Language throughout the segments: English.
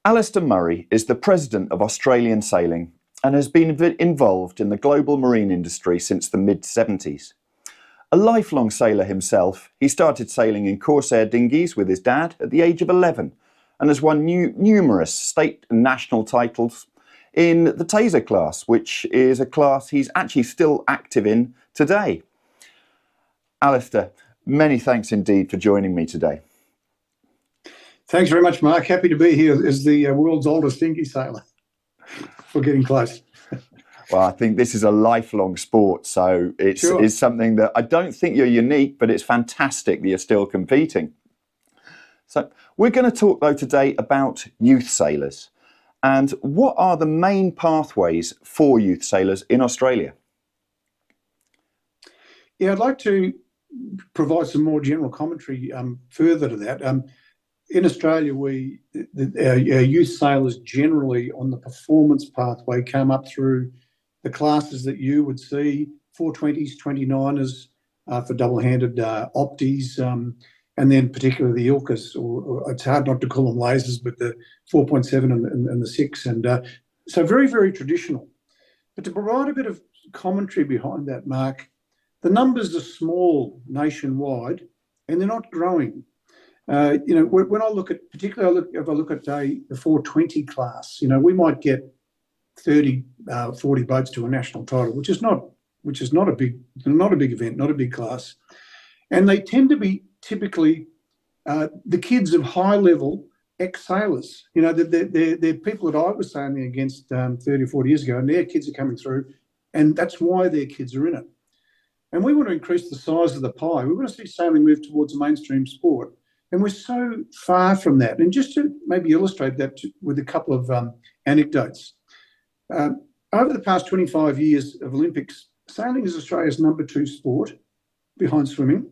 Alistair Murray is the president of Australian Sailing and has been involved in the global marine industry since the mid-70s. A lifelong sailor himself, he started sailing in Corsair dinghies with his dad at the age of 11 and has won numerous state and national titles in the Taser class, which is a class he's actually still active in today. Alistair, many thanks indeed for joining me today. Thanks very much, Mark. Happy to be here as the world's oldest dinghy sailor. We're getting close. Well, I think this is a lifelong sport, so it's something that I don't think you're unique, but it's fantastic that you're still competing. So we're going to talk, though, today about youth sailors and what are the main pathways for youth sailors in Australia? Yeah, I'd like to provide some more general commentary further to that. In Australia, our youth sailors generally on the performance pathway come up through the classes that you would see, 420s, 29ers for double-handed opties, and then particularly the Ilkas, or it's hard not to call them lasers, but the 4.7 and the 6. And so very, very traditional. But to provide a bit of commentary behind that, Mark, the numbers are small nationwide and they're not growing. When I look at, particularly if I look at the 420 class, we might get 30, 40 boats to a national title, which is not a big event, not a big class, and they tend to be typically the kids of high level ex-sailors. They're people that I was sailing against 30 or 40 years ago, and their kids are coming through, and that's why their kids are in it. And we want to increase the size of the pie. We want to see sailing move towards a mainstream sport. And we're so far from that. And just to maybe illustrate that with a couple of anecdotes. Over the past 25 years of Olympics, sailing is Australia's number 2 sport behind swimming.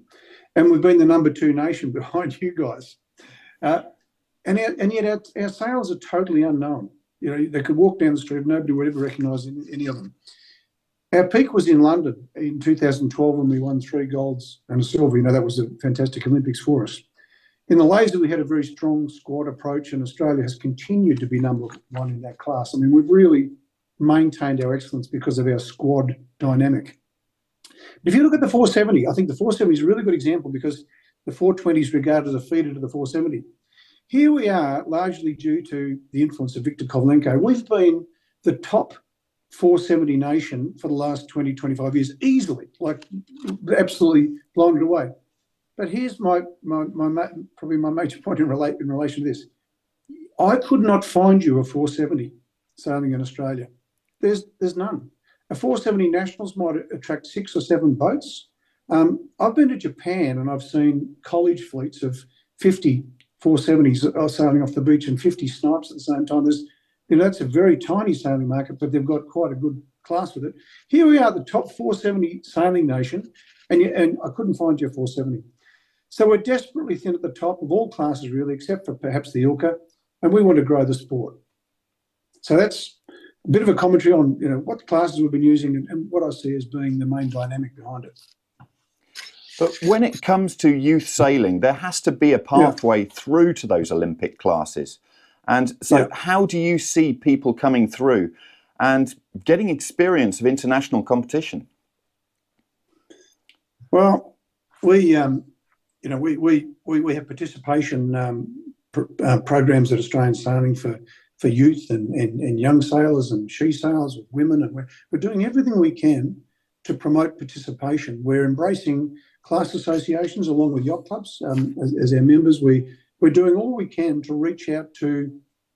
And we've been the number 2 nation behind you guys. And yet our sailors are totally unknown. They could walk down the street, nobody would ever recognise any of them. Our peak was in London in 2012 when we won 3 golds and a silver. That was a fantastic Olympics for us. In the laser, we had a very strong squad approach, and Australia has continued to be number 1 in that class. I mean, we've really maintained our excellence because of our squad dynamic. If you look at the 470, I think the 470 is a really good example because the 420 is regarded as a feeder to the 470. Here we are, largely due to the influence of Victor Kovalenko. We've been the top 470 nation for the last 20, 25 years, easily, like absolutely blown it away. But here's probably my major point in relation to this. I could not find you a 470 sailing in Australia. There's none. A 470 nationals might attract 6 or 7 boats. I've been to Japan and I've seen college fleets of 50 470s sailing off the beach and 50 snipes at the same time. That's a very tiny sailing market, but they've got quite a good class with it. Here we are, the top 470 sailing nation, and I couldn't find you a 470. So we're desperately thin at the top of all classes, really, except for perhaps the Ilka, and we want to grow the sport. So that's a bit of a commentary on what classes we've been using and what I see as being the main dynamic behind it. But when it comes to youth sailing, there has to be a pathway through to those Olympic classes. And so how do you see people coming through and getting experience of international competition? Well, we have participation programs at Australian Sailing for youth and young sailors and she sailors with women, and we're doing everything we can to promote participation. We're embracing class associations along with yacht clubs as our members. We're doing all we can to reach out to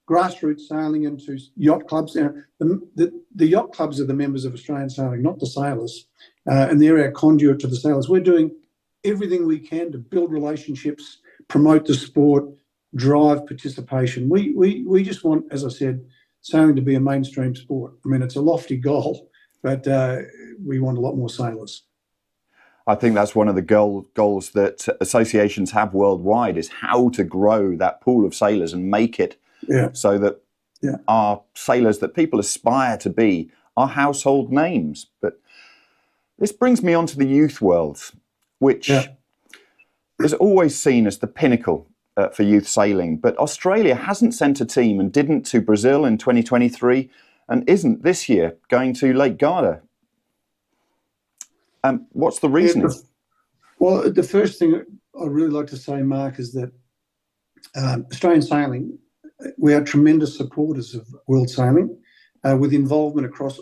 grassroots sailing and to yacht clubs. The yacht clubs are the members of Australian Sailing, not the sailors, and they're our conduit to the sailors. We're doing everything we can to build relationships, promote the sport, drive participation. We just want, as I said, sailing to be a mainstream sport. I mean, it's a lofty goal, but we want a lot more sailors. I think that's one of the goals that associations have worldwide, is how to grow that pool of sailors and make it so that our sailors that people aspire to be are household names. But this brings me on to the youth world, which is always seen as the pinnacle for youth sailing, but Australia hasn't sent a team and didn't to Brazil in 2023 and isn't this year going to Lake Garda. What's the reasoning? Well, the first thing I'd really like to say, Mark, is that Australian sailing, we are tremendous supporters of world sailing, with involvement across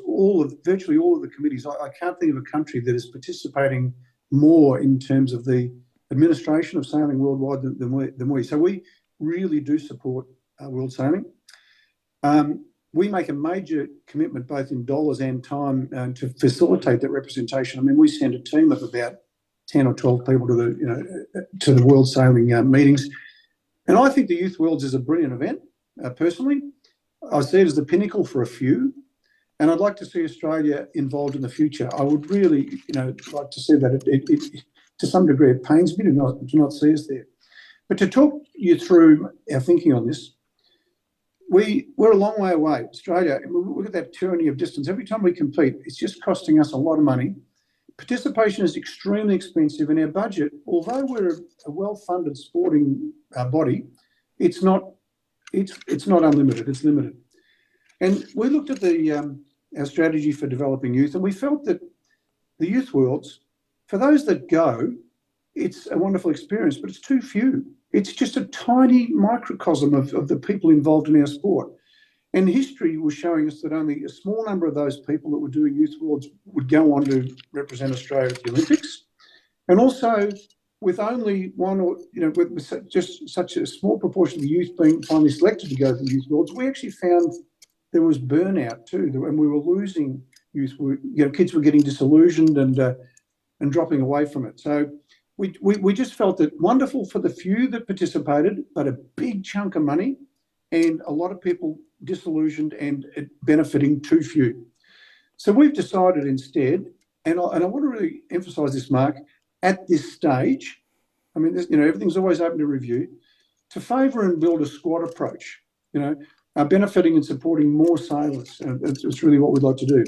virtually all of the committees. I can't think of a country that is participating more in terms of the administration of sailing worldwide than we. So we really do support world sailing. We make a major commitment both in dollars and time to facilitate that representation. I mean, we send a team of about 10 or 12 people to the world sailing meetings. And I think the Youth Worlds is a brilliant event, personally. I see it as the pinnacle for a few, and I'd like to see Australia involved in the future. I would really, like to see that. It to some degree, it pains me to not see us there. But to talk you through our thinking on this, we're a long way away. Australia, look at that tyranny of distance. Every time we compete, it's just costing us a lot of money. Participation is extremely expensive, and our budget, although we're a well-funded sporting body, it's not unlimited. It's limited. And we looked at our strategy for developing youth, and we felt that the Youth Worlds, for those that go, it's a wonderful experience, but it's too few. It's just a tiny microcosm of the people involved in our sport. And history was showing us that only a small number of those people that were doing Youth Worlds would go on to represent Australia at the Olympics. And also, with only one or, with just such a small proportion of the youth being finally selected to go to the Youth Worlds, we actually found there was burnout too, and we were losing youth. Kids were getting disillusioned and dropping away from it. So we just felt that wonderful for the few that participated, but a big chunk of money and a lot of people disillusioned and benefiting too few. So we've decided instead, and I want to really emphasise this, Mark, at this stage, I mean, everything's always open to review, to favour and build a squad approach, benefiting and supporting more sailors. It's really what we'd like to do.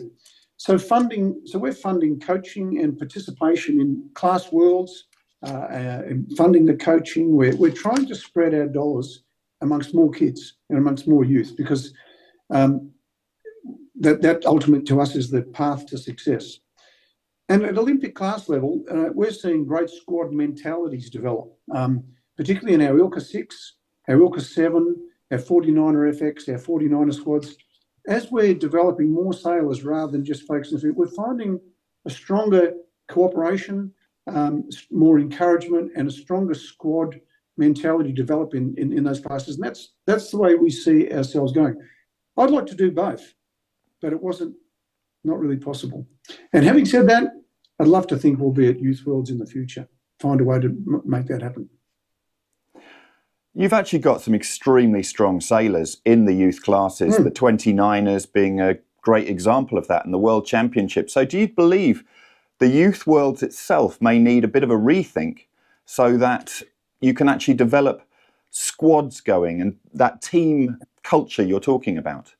So we're funding coaching and participation in class worlds, and funding the coaching. We're trying to spread our dollars amongst more kids and amongst more youth, because that ultimately to us is the path to success. And at Olympic class level, we're seeing great squad mentalities develop, particularly in our ILCA 6, our ILCA 7, our 49er FX, our 49er squads. As we're developing more sailors rather than just focusing on it, we're finding a stronger cooperation, more encouragement, and a stronger squad mentality develop in those classes. And that's the way we see ourselves going. I'd like to do both, but it wasn't not really possible. And having said that, I'd love to think we'll be at Youth Worlds in the future, find a way to make that happen. You've actually got some extremely strong sailors in the youth classes, the 29ers being a great example of that in the World Championship. So do you believe the Youth Worlds itself may need a bit of a rethink so that you can actually develop squads going and that team culture you're talking about?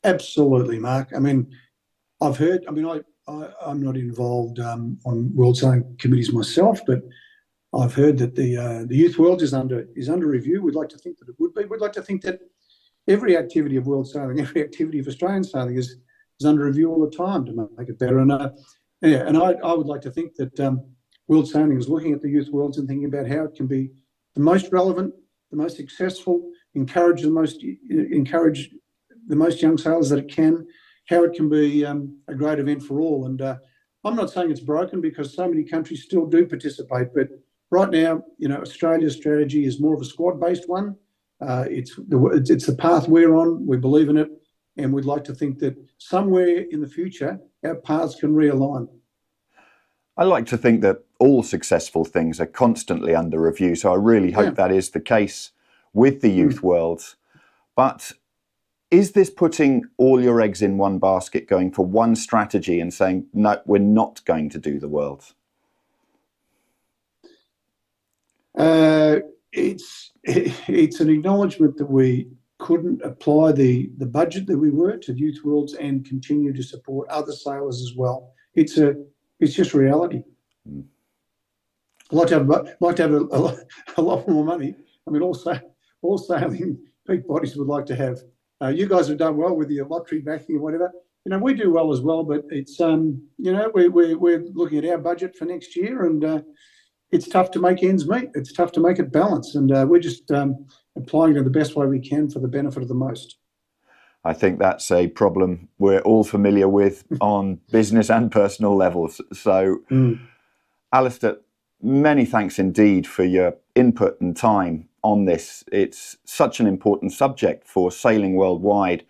Absolutely, Mark. I mean, I've heard, I'm not involved on World Sailing committees myself, but I've heard that the Youth World is under review. We'd like to think that it would be. We'd like to think that every activity of world sailing, every activity of Australian sailing is under review all the time to make it better. And I would like to think that world sailing is looking at the Youth Worlds and thinking about how it can be the most relevant, the most successful, encourage the most young sailors that it can, how it can be a great event for all. And I'm not saying it's broken, because so many countries still do participate, but right now, Australia's strategy is more of a squad-based one. It's the path we're on. We believe in it, and we'd like to think that somewhere in the future, our paths can realign. I like to think that all successful things are constantly under review, so I really hope that is the case with the Youth Worlds. But is this putting all your eggs in one basket, going for one strategy and saying, no, we're not going to do the Worlds? It's an acknowledgement that we couldn't apply the budget that we were to Youth Worlds and continue to support other sailors as well. It's just reality. I'd like to have a lot more money, I mean, all sailing peak bodies would like to have. You guys have done well with your lottery backing or whatever. We do well as well, but it's we're looking at our budget for next year, and it's tough to make ends meet. It's tough to make it balance, and we're just applying it the best way we can for the benefit of the most. I think that's a problem we're all familiar with on business and personal levels. So, Alistair, many thanks indeed for your input and time on this. It's such an important subject for sailing worldwide,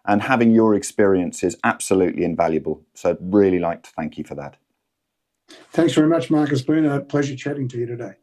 and having your experience is absolutely invaluable. So I'd really like to thank you for that. Thanks very much, Mark. It's been a pleasure chatting to you today.